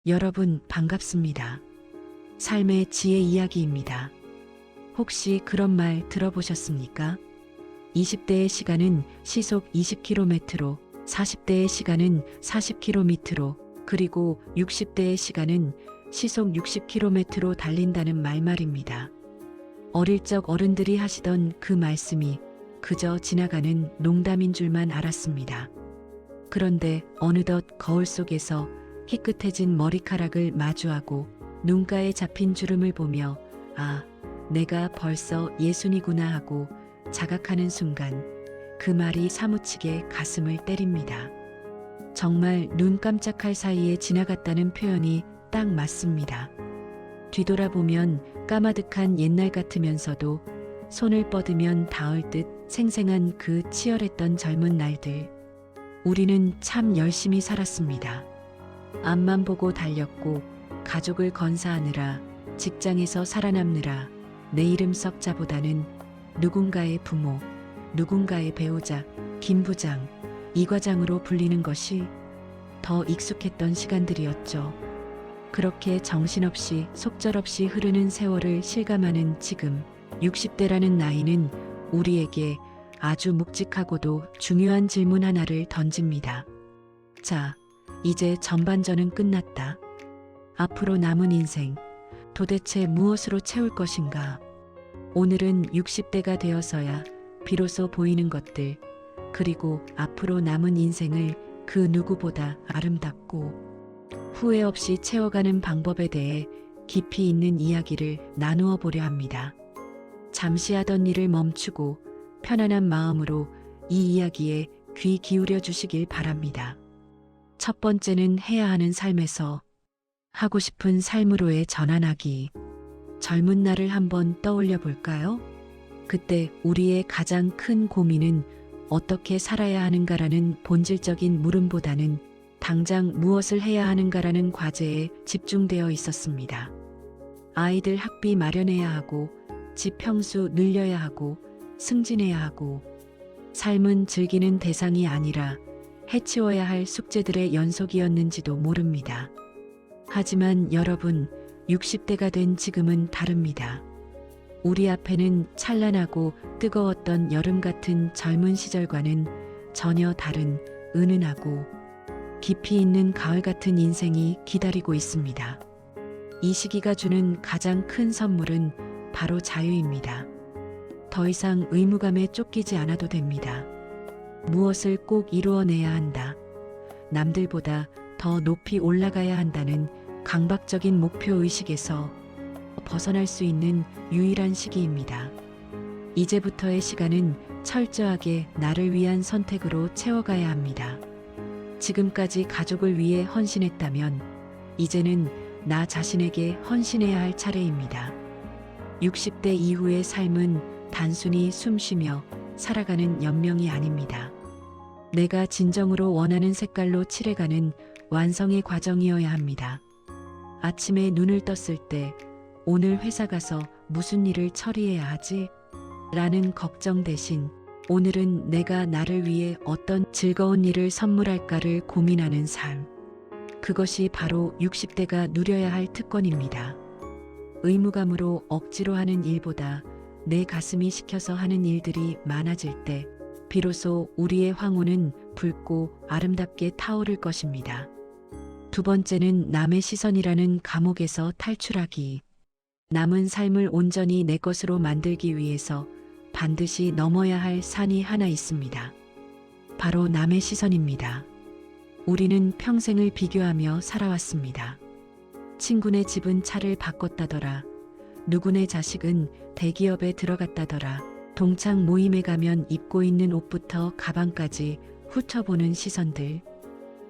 여러분 반갑습니다. 삶의 지혜 이야기입니다. 혹시 그런 말 들어보셨습니까? 20대의 시간은 시속 20km로, 40대의 시간은 40km로, 그리고 60대의 시간은 시속 60km로 달린다는 말 말입니다. 어릴 적 어른들이 하시던 그 말씀이 그저 지나가는 농담인 줄만 알았습니다. 그런데 어느덧 거울 속에서 희끗해진 머리카락을 마주하고 눈가에 잡힌 주름을 보며 아, 내가 벌써 예순이구나 하고 자각하는 순간 그 말이 사무치게 가슴을 때립니다. 정말 눈 깜짝할 사이에 지나갔다는 표현이 딱 맞습니다. 뒤돌아보면 까마득한 옛날 같으면서도 손을 뻗으면 닿을 듯 생생한 그 치열했던 젊은 날들. 우리는 참 열심히 살았습니다. 앞만 보고 달렸고 가족을 건사하느라 직장에서 살아남느라 내 이름 썩자보다는 누군가의 부모, 누군가의 배우자, 김 부장, 이 과장으로 불리는 것이 더 익숙했던 시간들이었죠. 그렇게 정신없이 속절없이 흐르는 세월을 실감하는 지금 60대라는 나이는 우리에게 아주 묵직하고도 중요한 질문 하나를 던집니다. 자, 이제 전반전은 끝났다. 앞으로 남은 인생, 도대체 무엇으로 채울 것인가? 오늘은 60대가 되어서야 비로소 보이는 것들, 그리고 앞으로 남은 인생을 그 누구보다 아름답고 후회 없이 채워가는 방법에 대해 깊이 있는 이야기를 나누어 보려 합니다. 잠시 하던 일을 멈추고 편안한 마음으로 이 이야기에 귀 기울여 주시길 바랍니다. 첫 번째는 해야 하는 삶에서 하고 싶은 삶으로의 전환하기. 젊은 날을 한번 떠올려 볼까요? 그때 우리의 가장 큰 고민은 어떻게 살아야 하는가라는 본질적인 물음보다는 당장 무엇을 해야 하는가라는 과제에 집중되어 있었습니다. 아이들 학비 마련해야 하고, 집 평수 늘려야 하고, 승진해야 하고, 삶은 즐기는 대상이 아니라 해치워야 할 숙제들의 연속이었는지도 모릅니다. 하지만 여러분, 60대가 된 지금은 다릅니다. 우리 앞에는 찬란하고 뜨거웠던 여름 같은 젊은 시절과는 전혀 다른 은은하고 깊이 있는 가을 같은 인생이 기다리고 있습니다. 이 시기가 주는 가장 큰 선물은 바로 자유입니다. 더 이상 의무감에 쫓기지 않아도 됩니다. 무엇을 꼭 이루어내야 한다. 남들보다 더 높이 올라가야 한다는 강박적인 목표의식에서 벗어날 수 있는 유일한 시기입니다. 이제부터의 시간은 철저하게 나를 위한 선택으로 채워가야 합니다. 지금까지 가족을 위해 헌신했다면 이제는 나 자신에게 헌신해야 할 차례입니다. 60대 이후의 삶은 단순히 숨쉬며 살아가는 연명이 아닙니다. 내가 진정으로 원하는 색깔로 칠해가는 완성의 과정이어야 합니다. 아침에 눈을 떴을 때 오늘 회사 가서 무슨 일을 처리해야 하지? 라는 걱정 대신 오늘은 내가 나를 위해 어떤 즐거운 일을 선물할까를 고민하는 삶. 그것이 바로 60대가 누려야 할 특권입니다. 의무감으로 억지로 하는 일보다 내 가슴이 시켜서 하는 일들이 많아질 때 비로소 우리의 황혼은 붉고 아름답게 타오를 것입니다. 두 번째는 남의 시선이라는 감옥에서 탈출하기. 남은 삶을 온전히 내 것으로 만들기 위해서 반드시 넘어야 할 산이 하나 있습니다. 바로 남의 시선입니다. 우리는 평생을 비교하며 살아왔습니다. 친구네 집은 차를 바꿨다더라. 누구네 자식은 대기업에 들어갔다더라. 동창 모임에 가면 입고 있는 옷부터 가방까지 훑어보는 시선들.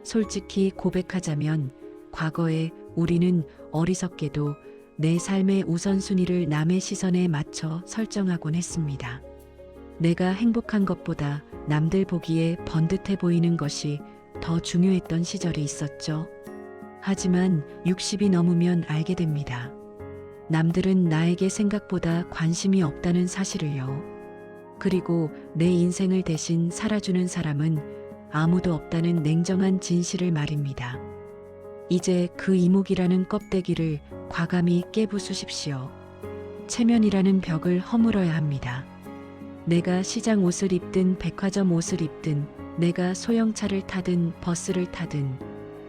솔직히 고백하자면 과거에 우리는 어리석게도 내 삶의 우선순위를 남의 시선에 맞춰 설정하곤 했습니다. 내가 행복한 것보다 남들 보기에 번듯해 보이는 것이 더 중요했던 시절이 있었죠. 하지만 60이 넘으면 알게 됩니다. 남들은 나에게 생각보다 관심이 없다는 사실을요. 그리고 내 인생을 대신 살아주는 사람은 아무도 없다는 냉정한 진실을 말입니다. 이제 그 이목이라는 껍데기를 과감히 깨부수십시오. 체면이라는 벽을 허물어야 합니다. 내가 시장 옷을 입든 백화점 옷을 입든 내가 소형차를 타든 버스를 타든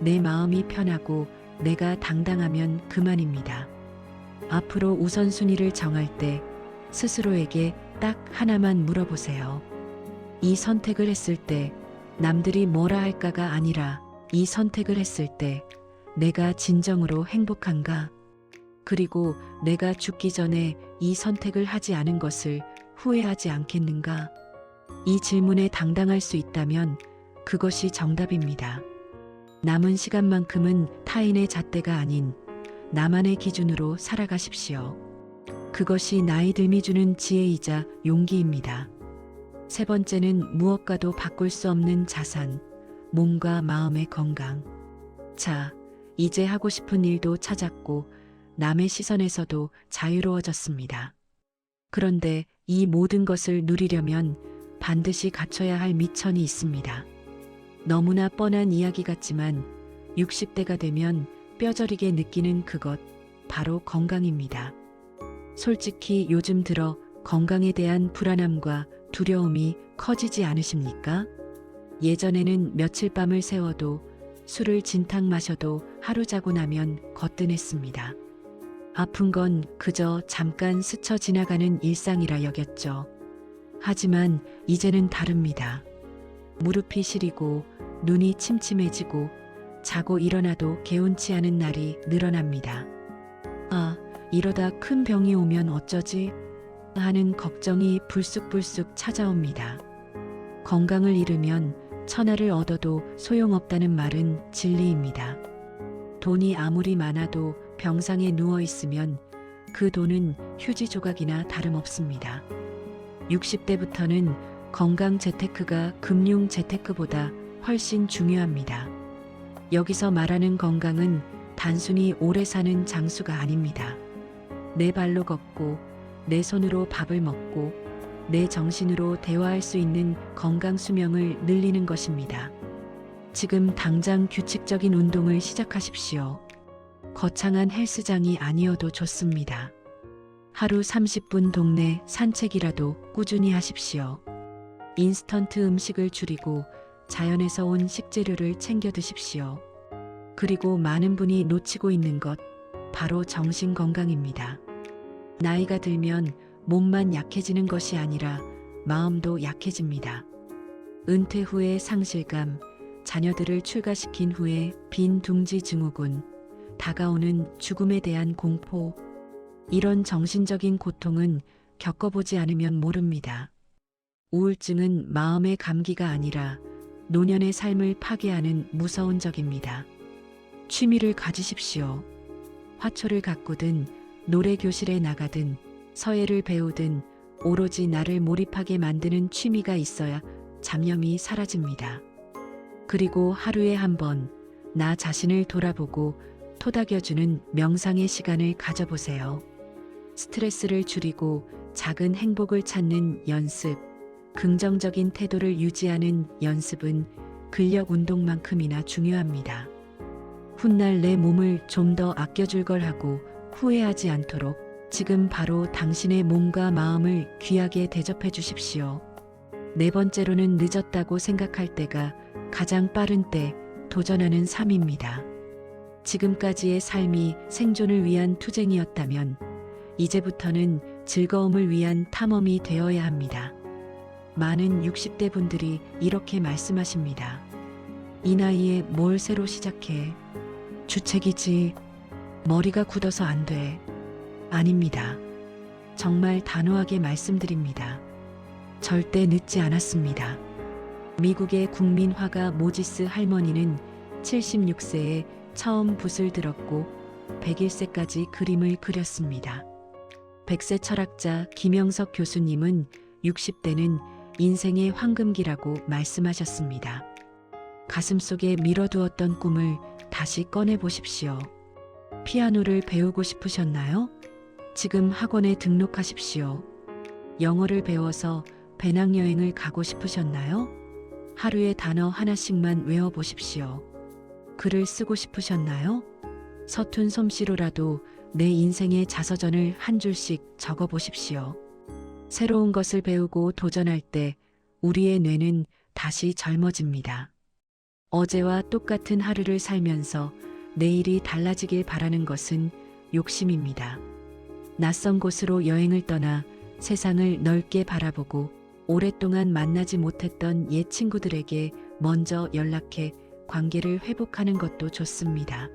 내 마음이 편하고 내가 당당하면 그만입니다. 앞으로 우선순위를 정할 때 스스로에게 딱 하나만 물어보세요. 이 선택을 했을 때 남들이 뭐라 할까가 아니라 이 선택을 했을 때 내가 진정으로 행복한가? 그리고 내가 죽기 전에 이 선택을 하지 않은 것을 후회하지 않겠는가? 이 질문에 당당할 수 있다면 그것이 정답입니다. 남은 시간만큼은 타인의 잣대가 아닌 나만의 기준으로 살아가십시오. 그것이 나이 듦이 주는 지혜이자 용기입니다. 세 번째는 무엇과도 바꿀 수 없는 자산, 몸과 마음의 건강. 자, 이제 하고 싶은 일도 찾았고 남의 시선에서도 자유로워졌습니다. 그런데 이 모든 것을 누리려면 반드시 갖춰야 할 미천이 있습니다. 너무나 뻔한 이야기 같지만 60대가 되면 뼈저리게 느끼는 그것, 바로 건강입니다. 솔직히 요즘 들어 건강에 대한 불안함과 두려움이 커지지 않으십니까? 예전에는 며칠 밤을 새워도 술을 진탕 마셔도 하루 자고 나면 거뜬했습니다. 아픈 건 그저 잠깐 스쳐 지나가는 일상이라 여겼죠. 하지만 이제는 다릅니다. 무릎이 시리고 눈이 침침해지고 자고 일어나도 개운치 않은 날이 늘어납니다. 아, 이러다 큰 병이 오면 어쩌지? 하는 걱정이 불쑥불쑥 찾아옵니다. 건강을 잃으면 천하를 얻어도 소용없다는 말은 진리입니다. 돈이 아무리 많아도 병상에 누워 있으면 그 돈은 휴지 조각이나 다름없습니다. 60대부터는 건강 재테크가 금융 재테크보다 훨씬 중요합니다. 여기서 말하는 건강은 단순히 오래 사는 장수가 아닙니다. 내 발로 걷고 내 손으로 밥을 먹고 내 정신으로 대화할 수 있는 건강 수명을 늘리는 것입니다. 지금 당장 규칙적인 운동을 시작하십시오. 거창한 헬스장이 아니어도 좋습니다. 하루 30분 동네 산책이라도 꾸준히 하십시오. 인스턴트 음식을 줄이고 자연에서 온 식재료를 챙겨 드십시오. 그리고 많은 분이 놓치고 있는 것, 바로 정신 건강입니다. 나이가 들면 몸만 약해지는 것이 아니라 마음도 약해집니다. 은퇴 후의 상실감, 자녀들을 출가시킨 후에 빈 둥지 증후군, 다가오는 죽음에 대한 공포, 이런 정신적인 고통은 겪어보지 않으면 모릅니다. 우울증은 마음의 감기가 아니라 노년의 삶을 파괴하는 무서운 적입니다. 취미를 가지십시오. 화초를 가꾸든 노래 교실에 나가든 서예를 배우든 오로지 나를 몰입하게 만드는 취미가 있어야 잡념이 사라집니다. 그리고 하루에 한 번 나 자신을 돌아보고 토닥여주는 명상의 시간을 가져보세요. 스트레스를 줄이고 작은 행복을 찾는 연습, 긍정적인 태도를 유지하는 연습은 근력 운동만큼이나 중요합니다. 훗날 내 몸을 좀 더 아껴줄 걸 하고 후회하지 않도록 지금 바로 당신의 몸과 마음을 귀하게 대접해 주십시오. 네 번째로는 늦었다고 생각할 때가 가장 빠른 때 도전하는 삶입니다. 지금까지의 삶이 생존을 위한 투쟁이었다면 이제부터는 즐거움을 위한 탐험이 되어야 합니다. 많은 60대 분들이 이렇게 말씀하십니다. 이 나이에 뭘 새로 시작해? 주책이지. 머리가 굳어서 안 돼. 아닙니다. 정말 단호하게 말씀드립니다. 절대 늦지 않았습니다. 미국의 국민 화가 모지스 할머니는 76세에 처음 붓을 들었고 101세까지 그림을 그렸습니다. 100세 철학자 김영석 교수님은 60대는 인생의 황금기라고 말씀하셨습니다. 가슴속에 밀어두었던 꿈을 다시 꺼내 보십시오. 피아노를 배우고 싶으셨나요? 지금 학원에 등록하십시오. 영어를 배워서 배낭여행을 가고 싶으셨나요? 하루에 단어 하나씩만 외워보십시오. 글을 쓰고 싶으셨나요? 서툰 솜씨로라도 내 인생의 자서전을 한 줄씩 적어 보십시오. 새로운 것을 배우고 도전할 때 우리의 뇌는 다시 젊어집니다. 어제와 똑같은 하루를 살면서 내일이 달라지길 바라는 것은 욕심입니다. 낯선 곳으로 여행을 떠나 세상을 넓게 바라보고 오랫동안 만나지 못했던 옛 친구들에게 먼저 연락해 관계를 회복하는 것도 좋습니다.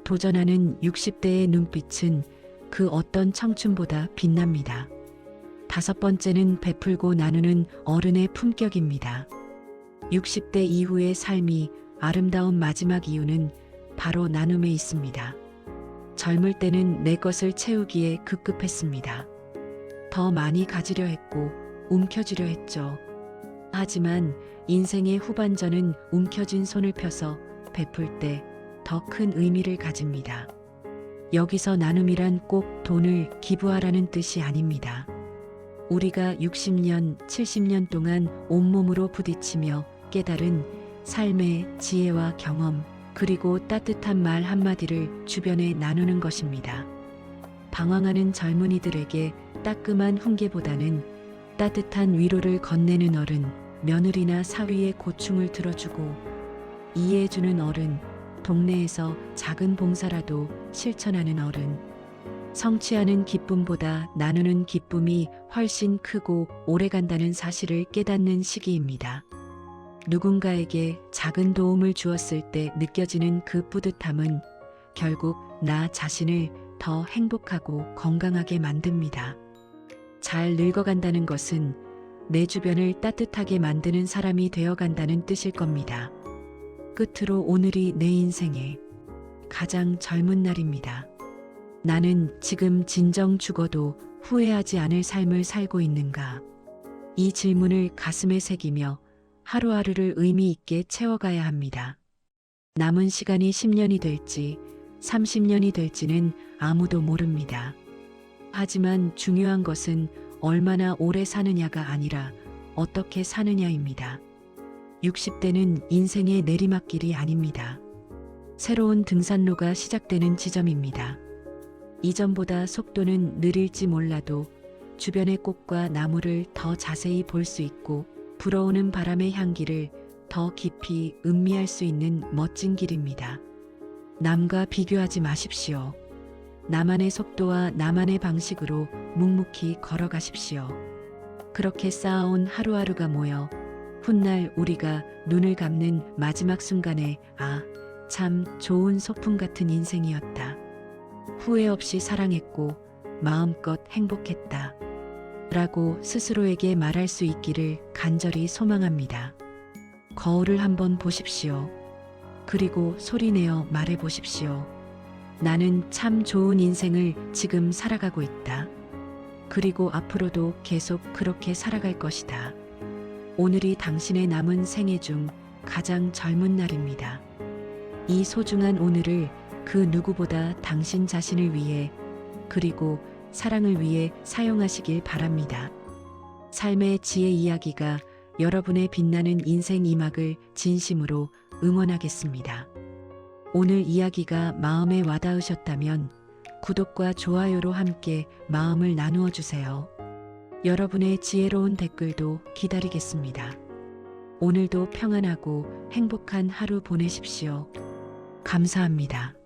도전하는 60대의 눈빛은 그 어떤 청춘보다 빛납니다. 5번째는 베풀고 나누는 어른의 품격입니다. 60대 이후의 삶이 아름다운 마지막 이유는 바로 나눔에 있습니다. 젊을 때는 내 것을 채우기에 급급했습니다. 더 많이 가지려 했고 움켜쥐려 했죠. 하지만 인생의 후반전은 움켜쥔 손을 펴서 베풀 때 더 큰 의미를 가집니다. 여기서 나눔이란 꼭 돈을 기부하라는 뜻이 아닙니다. 우리가 60년, 70년 동안 온몸으로 부딪히며 깨달은 삶의 지혜와 경험, 그리고 따뜻한 말 한마디를 주변에 나누는 것입니다. 방황하는 젊은이들에게 따끔한 훈계보다는 따뜻한 위로를 건네는 어른, 며느리나 사위의 고충을 들어주고 이해해주는 어른, 동네에서 작은 봉사라도 실천하는 어른, 성취하는 기쁨보다 나누는 기쁨이 훨씬 크고 오래간다는 사실을 깨닫는 시기입니다. 누군가에게 작은 도움을 주었을 때 느껴지는 그 뿌듯함은 결국 나 자신을 더 행복하고 건강하게 만듭니다. 잘 늙어간다는 것은 내 주변을 따뜻하게 만드는 사람이 되어간다는 뜻일 겁니다. 끝으로 오늘이 내 인생의 가장 젊은 날입니다. 나는 지금 진정 죽어도 후회하지 않을 삶을 살고 있는가? 이 질문을 가슴에 새기며 하루하루를 의미 있게 채워가야 합니다. 남은 시간이 10년이 될지 30년이 될지는 아무도 모릅니다. 하지만 중요한 것은 얼마나 오래 사느냐가 아니라 어떻게 사느냐입니다. 60대는 인생의 내리막길이 아닙니다. 새로운 등산로가 시작되는 지점입니다. 이전보다 속도는 느릴지 몰라도 주변의 꽃과 나무를 더 자세히 볼 수 있고 불어오는 바람의 향기를 더 깊이 음미할 수 있는 멋진 길입니다. 남과 비교하지 마십시오. 나만의 속도와 나만의 방식으로 묵묵히 걸어가십시오. 그렇게 쌓아온 하루하루가 모여 훗날 우리가 눈을 감는 마지막 순간에 참 좋은 소풍 같은 인생이었다. 후회 없이 사랑했고 마음껏 행복했다. 라고 스스로에게 말할 수 있기를 간절히 소망합니다. 거울을 한번 보십시오. 그리고 소리내어 말해 보십시오. 나는 참 좋은 인생을 지금 살아가고 있다. 그리고 앞으로도 계속 그렇게 살아갈 것이다. 오늘이 당신의 남은 생애 중 가장 젊은 날입니다. 이 소중한 오늘을 그 누구보다 당신 자신을 위해 그리고 사랑을 위해 사용하시길 바랍니다. 삶의 지혜 이야기가 여러분의 빛나는 인생 이막을 진심으로 응원하겠습니다. 오늘 이야기가 마음에 와닿으셨다면 구독과 좋아요로 함께 마음을 나누어 주세요. 여러분의 지혜로운 댓글도 기다리겠습니다. 오늘도 평안하고 행복한 하루 보내십시오. 감사합니다.